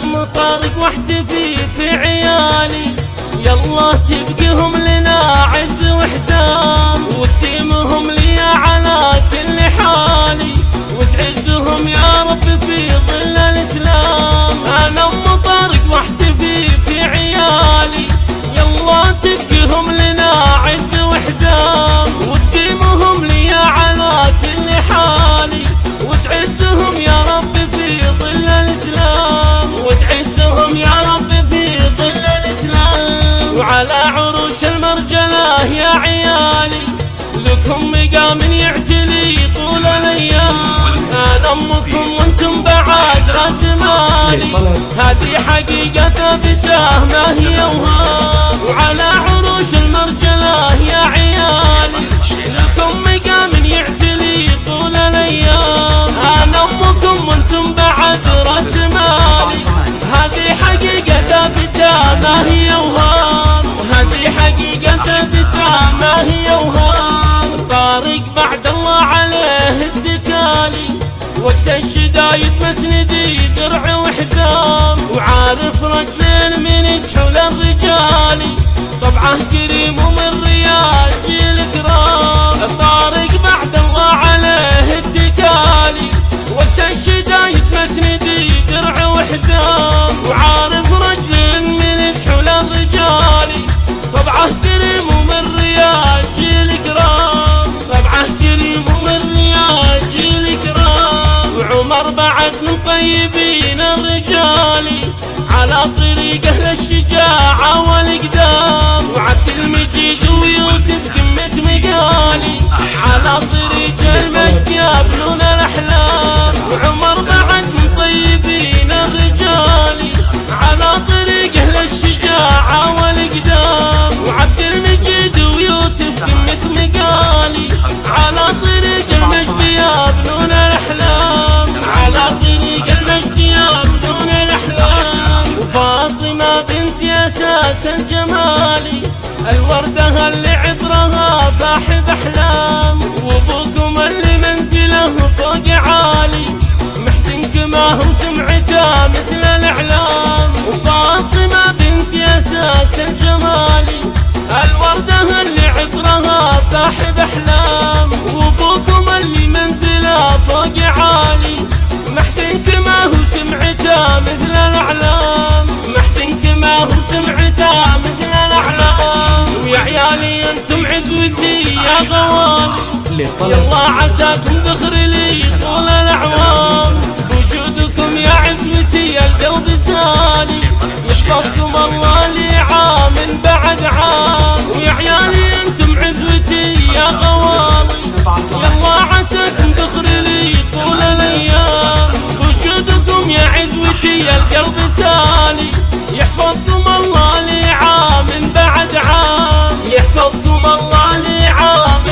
ام طارق واحتفي في عيالي، يلا تبقيهم لنا عز وحزام، وتديمهم لي على كل حالي، وتعزهم يا رب في ظل الاسلام. انا ام طارق واحتفي في عيالي، يلا تبقيهم لنا عز وحزام، وتديمهم لي على كل حالي، وتعزهم يا رب في ظل الاسلام، وتعزهم يا رب في ظل الاسلام. وعلى عروش المرجله يا عيالي، لكم مقام يعتلي طول الايام، انا امكم وانتم بعد راس مالي، هذه حقيقه ثابته ما هي وهام. وعلى عروش المرجله يا عيالي، لكم مقام يعتلي طول الايام، انا امكم وانتم بعد راس مالي، هذه حقيقه ثابته ما هي وهام، هذه حقيقه ثابته ما هي وهام. طارق بعد الله عليه اتكالي، وقت الشدايد مسندي درع وحزام، وعارف رجلين من يسحول الرجالي، طبعه كريم ومن ريال جيل كرام. طارق بعد الله عليه اتكالي، وقت الشدايد مسندي درع وحزام، وعارف رجلين من يسحول الرجالي، طبعه كريم ومن ريال جيل كرام، طبعه كريم ومن ريال جيل كرام. وعمر بعد من طيبين الرجالي، على طريقه للشجاعة والإقدام، وعبد المجيد ويوسف قمة مقالي، على طريق المجد يبنون الأحلام. وعمر بعد من طيبين الرجالي، على طريقه للشجاعة والإقدام، وعبد المجيد ويوسف قمة مقالي، على طريق المجد يبنون الأحلام، على طريق المجد يبنون الأحلام. وفاطمة بنت أساس الجمالي، الوردة اللي عطرها فاح بأحلام، وابوكم اللي منزله فوق عالي، محتنك ما هو سمعته مثل الإعلام. وفاطمة بنت أساس الجمالي، الوردة اللي عطرها فاح بأحلام، وابوكم اللي منزله فوق عالي، محتنك ما هو سمعته مثل الأعلام، محتنك ما هو سمعته مثل الأعلام. ويا عيالي انتم عزوتي يا غوالي، يلا عساكم ذخر لي طول الأعوام، بوجودكم يا عزوتي القلب سالي، يحفظكم الله لي عام بعد عام. ويا عيالي انتم عزوتي يا غوالي، يلا عساكم ذخر لي طول الايام، وجودكم يا عزوتي القلب سالي، يحفظكم الله لي عام بعد عام، يحفظكم الله لي عام